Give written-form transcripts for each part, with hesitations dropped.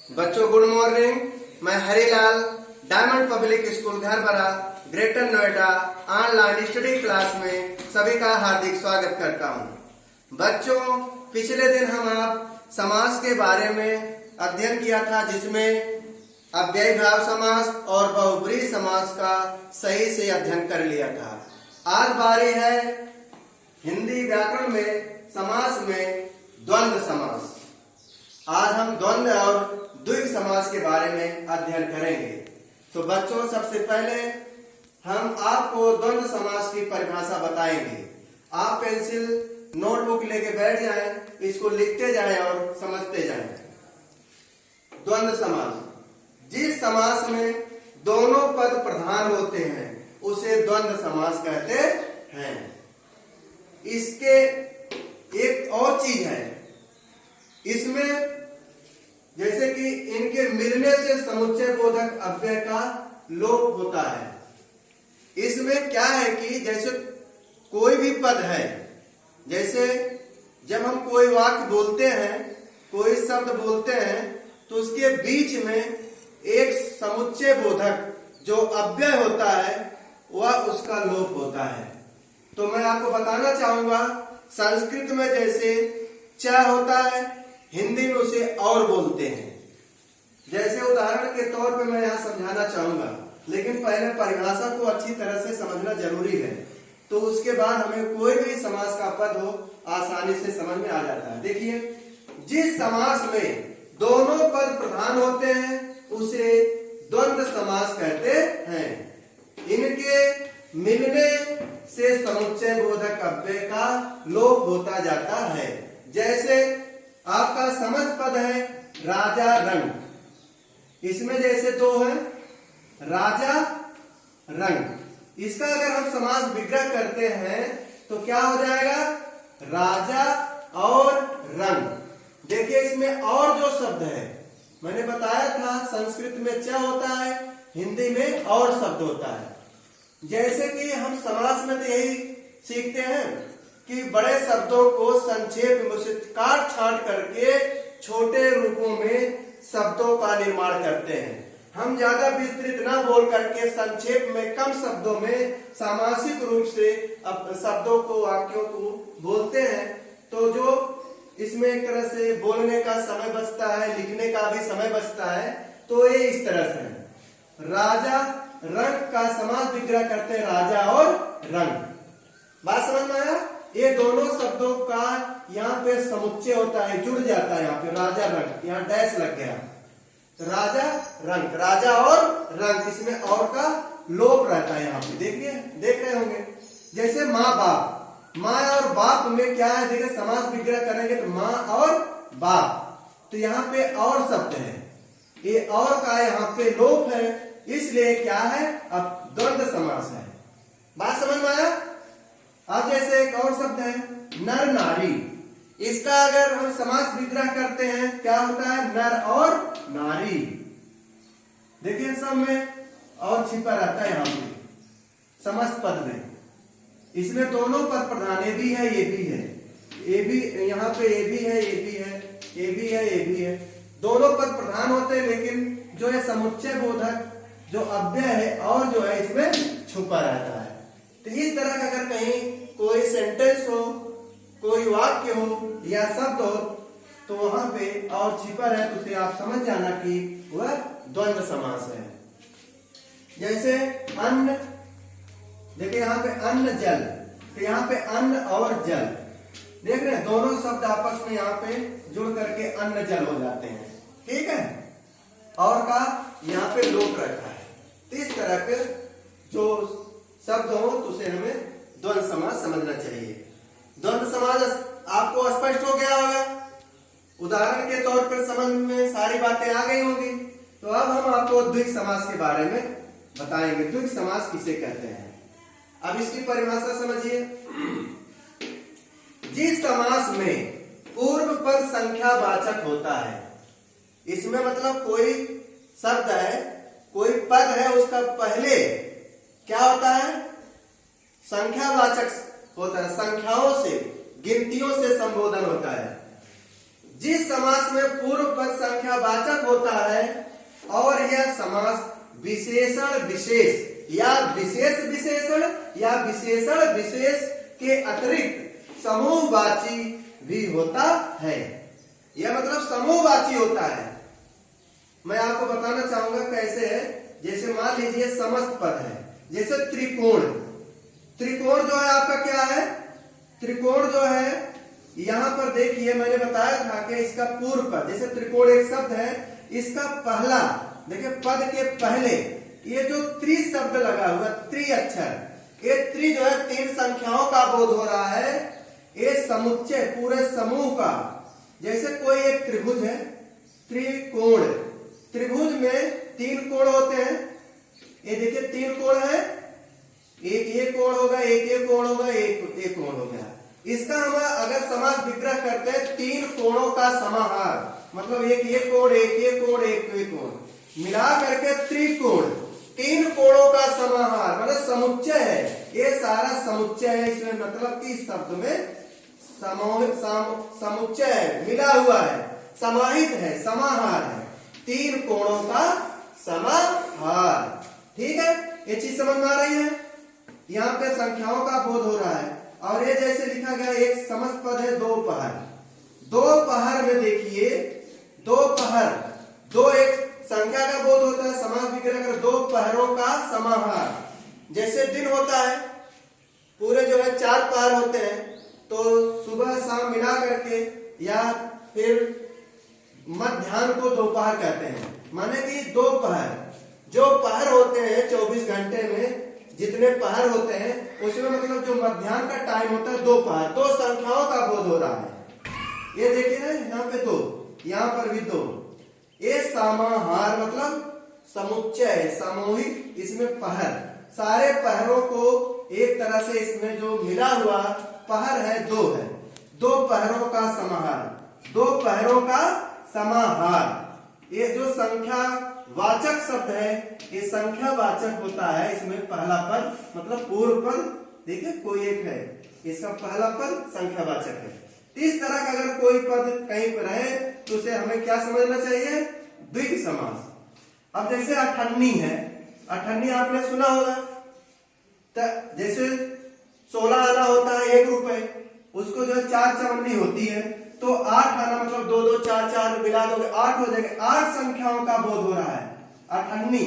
बच्चों good morning. मैं Harilal diamond public school Gharbara greater Noida online study class में सभी का हार्दिक स्वागत करता हूं। बच्चों पिछले दिन हम आप समास के बारे में अध्ययन किया था, जिसमें अव्ययीभाव समास और बहुब्रीहि समास का सही से अध्ययन कर लिया था। आज बारी है हिंदी व्याकरण में समास में द्वंद्व समास। आज हम द्वंद्व और द्विग समास के बारे में अध्ययन करेंगे। तो बच्चों सबसे पहले हम आपको द्वंद्व समास की परिभाषा बताएंगे। आप पेंसिल नोटबुक लेके बैठ जाएं, इसको लिखते जाएं और समझते जाएं। द्वंद्व समास, जिस समास में दोनों पद प्रधान होते हैं उसे द्वंद्व समास कहते हैं। इसके एक और चीज है, इसमें जैसे कि इनके मिलने से समुच्चय बोधक अव्यय का लोप होता है। इसमें क्या है कि जैसे कोई भी पद है, जैसे जब हम कोई वाक्य बोलते हैं, कोई शब्द बोलते हैं, तो उसके बीच में एक समुच्चय बोधक जो अव्यय होता है वह उसका लोप होता है। तो मैं आपको बताना चाहूंगा, संस्कृत में जैसे च होता है, हिंदी में उसे और बोलते हैं। जैसे उदाहरण के तौर पे मैं यहाँ समझाना चाहूंगा, लेकिन पहले परिभाषा को अच्छी तरह से समझना जरूरी है, तो उसके बाद हमें कोई भी समास का पद हो आसानी से समझ में आ जाता है। देखिए, जिस समास में दोनों पद प्रधान होते हैं उसे द्वंद्व समास कहते हैं। इनके मिलने से समुच्चय बोधक अव्यय का लोप होता जाता है। जैसे आपका समस्त पद है राजा रंग, इसमें जैसे दो है राजा रंग, इसका अगर हम समास विग्रह करते हैं तो क्या हो जाएगा, राजा और रंग। देखिए इसमें और जो शब्द है, मैंने बताया था संस्कृत में च होता है, हिंदी में और शब्द होता है। जैसे कि हम समास में तो यही सीखते हैं कि बड़े शब्दों को संक्षेप में काट छांट करके छोटे रूपों में शब्दों का निर्माण करते हैं। हम ज्यादा विस्तृत ना बोल करके संक्षेप में कम शब्दों में सामासिक रूप से शब्दों को वाक्यों को बोलते हैं, तो जो इसमें एक तरह से बोलने का समय बचता है, लिखने का भी समय बचता है। तो ये इस तरह से है। राजा रंग का समास विग्रह करते हैं राजा और रंग। बात समझ में आया? ये दोनों शब्दों का यहाँ पे समुच्चय होता है, जुड़ जाता है। यहाँ पे राजा रंग, यहाँ डैश लग गया, राजा रंग, राजा और रंग, इसमें और का लोप रहता है। यहाँ पे देखिए, देख रहे होंगे। जैसे माँ बाप, माँ और बाप में क्या है, देखिए समास विग्रह करेंगे तो माँ और बाप, तो यहाँ पे और शब्द है, ये और का यहाँ पे लोप है, इसलिए क्या है, अब द्वंद्व समास है। बात समझ में आया? अब जैसे एक और शब्द है नर नारी, इसका अगर हम समास विग्रह करते हैं क्या होता है, नर और नारी। देखिए सब में और छिपा रहता है यहाँ पे समस्त पद में। इसमें दोनों पद प्रधान, ये भी है, ये भी है, ये भी यहाँ पे ये भी है, ये भी है, ये भी है, ये भी है, दोनों पद प्रधान होते हैं, लेकिन जो है समुच्चय बोधक जो अव्यय है और जो है इसमें छुपा रहता है। तो इस तरह का अगर कहीं कोई सेंटेंस हो, कोई वाक्य हो या शब्द हो, तो वहां पे और छिपा है, तो उसे आप समझ जाना कि वह द्वंद्व समास है। जैसे अन्न, देखिए यहाँ पे अन्न जल, तो यहाँ पे अन्न और जल, देख रहे हैं दोनों शब्द आपस में यहाँ पे जुड़ करके अन्न जल हो जाते हैं। ठीक है, और का यहाँ पे लोप रहता है। तो इस तरह के जो शब्द हो तो उसे हमें द्वंद्व समास समझना चाहिए। द्वंद्व समास आपको स्पष्ट हो गया होगा, उदाहरण के तौर पर समझ में सारी बातें आ गई होंगी। तो अब हम आपको द्विग समास के बारे में बताएंगे। द्विग समास किसे कहते हैं, अब इसकी परिभाषा समझिए। जिस समास में पूर्व पद संख्यावाचक होता है, इसमें मतलब कोई शब्द है, कोई पद है, उसका पहले क्या होता है, संख्यावाचक होता है, संख्याओं से गिनतियों से संबोधन होता है। जिस समास में पूर्व पद संख्यावाचक होता है और यह समास विशेषण विशेष या विशेष विशेषण या विशेषण विशेष के अतिरिक्त समूहवाची भी होता है। यह मतलब समूहवाची होता है। मैं आपको बताना चाहूंगा कैसे है। जैसे मान लीजिए समस्त पद है, जैसे त्रिकोण। त्रिकोण जो है आपका क्या है, त्रिकोण जो है यहां पर देखिए मैंने बताया था कि इसका पूर्व पद, जैसे त्रिकोण एक शब्द है, इसका पहला देखिए पद के पहले ये जो त्रि शब्द लगा हुआ, त्रि अक्षर, ये त्रि जो है 3 संख्याओं का बोध हो रहा है। ये समुच्चय पूरे समूह का, जैसे कोई एक त्रिभुज है, त्रिकोण, त्रिभुज में 3 कोण होते हैं। ये देखिए 3 कोण है, एक ये कोण होगा, एक ये कोण होगा, एक कोण हो गया। इसका हम अगर समास विग्रह करते हैं 3 कोणों का समाहार, मतलब एक ये कोण, एक ये कोण, एक ये कोण, मिला करके त्रिकोण, 3 कोणों का समाहार मतलब समुच्चय है। ये सारा समुच्चय है, इसमें मतलब कि इस शब्द में समुच्चय है, मिला हुआ है, समाहित है, समाहार है, 3 कोणों का समाहार। ठीक है, ये चीज समझ में आ रही है। यहाँ पे संख्याओं का बोध हो रहा है। और ये जैसे लिखा गया एक समस्त पद है दोपहर। दोपहर में देखिए दोपहर, दो एक संख्या का बोध होता है, समास विग्रह कर दो पहरों का समाहार। जैसे दिन होता है, पूरे जो है 4 पहर होते हैं, तो सुबह शाम मिला करके या फिर मध्याह्न को दोपहर कहते हैं। माने कि दोपहर जो पहर होते हैं 24 घंटे में जितने पहर होते हैं उसमें मतलब जो मध्याह्न का टाइम होता है दोपहर, 2 संख्याओं का बोध हो रहा है। ये देखिए ना, यहाँ पे 2, यहाँ पर भी 2। ये समाहार मतलब समुच्चय, सामूहिक, इसमें पहर, सारे पहरों को एक तरह से इसमें जो मिला हुआ पहर है 2 है, 2 पहरों का समाहार, 2 पहरों का समाहार। ये जो संख्या वाचक शब्द है ये संख्या वाचक होता है। इसमें पहला पद मतलब पूर्व पद देखिए कोई एक है, इसका पहला पद संख्या वाचक है। इस तरह का अगर कोई पद कहीं पर रहे तो उसे हमें क्या समझना चाहिए, द्विग समास। अब जैसे अठन्नी है, अठन्नी आपने सुना होगा, तो जैसे 16 आना होता है 1 रुपए, उसको जो 4 चवन्नी होती है तो 8 आना मतलब 2 2 4 4 मिला दोगे 8 हो जाएगा। 8 संख्याओं का बोध हो रहा है अठन्नी।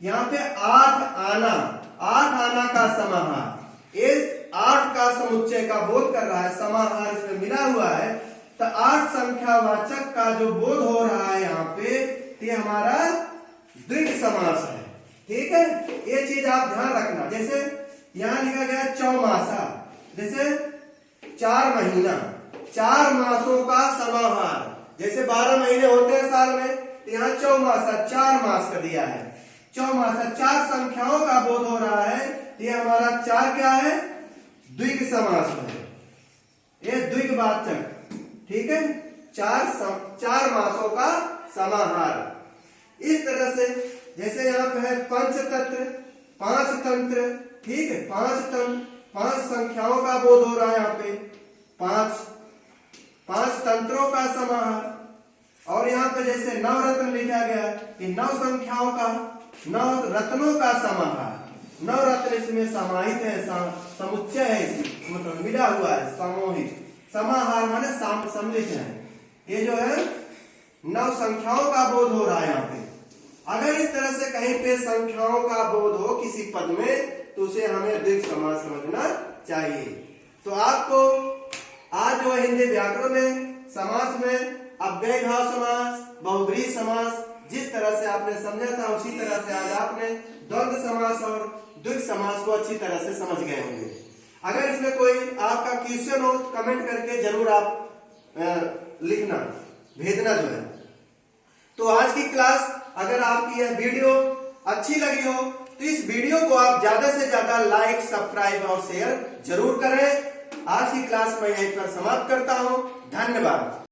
यहाँ पे 8 आना का समाहार, इस 8 का समुच्चय का बोध कर रहा है, समाहार इसमें मिला हुआ है। तो 8 संख्या वाचक का जो बोध हो रहा है यहाँ पे, ये हमारा द्विग समास है। ठीक है, ये चीज आप ध्यान रखना। जैसे यहाँ लिखा गया चौमासा, जैसे 4 महीना, 4 मासों का समाहार। जैसे 12 महीने होते हैं साल में, यहाँ चौमासा 4 मास का दिया है। चौमासा 4 संख्याओं का बोध हो रहा है, ये हमारा 4 क्या है, द्विग समास है, ये द्विग वाचक। ठीक है, 4 मासों का समाहार। इस तरह से जैसे यहाँ पे है पंचतंत्र, 5 तंत्र। ठीक है, 5 संख्याओं का बोध हो रहा है यहाँ पे, 5 तंत्रों का समाहार। और यहाँ पे जैसे नवरत्न लिखा गया कि 9 संख्याओं का, 9 रत्नों का समाहार। 9 रत्न इसमें समाहित है, समुच्चय है, मतलब मिला हुआ है, सामूहिक। समाहार माने सम्मिलित है। ये जो है 9 संख्याओं का बोध हो रहा है यहाँ पे। अगर इस तरह से कहीं पे संख्याओं का बोध हो किसी पद में तो उसे हमें द्विग समास समझना चाहिए। तो आपको आज जो हिंदी व्याकरण में समास में अव्ययभाव समास, बहुब्रीहि समास जिस तरह से आपने समझा था उसी तरह से आज आपने द्वंद्व समास और द्विग समास को अच्छी तरह से समझ गए होंगे। अगर इसमें कोई आपका क्वेश्चन हो कमेंट करके जरूर आप लिखना, भेजना जो है। तो आज की क्लास अगर आपकी यह वीडियो अच्छी लगी हो तो इस वीडियो को आप ज्यादा से ज्यादा लाइक, सब्सक्राइब और शेयर जरूर करें। आज की क्लास मैं यहीं पर समाप्त करता हूं। धन्यवाद।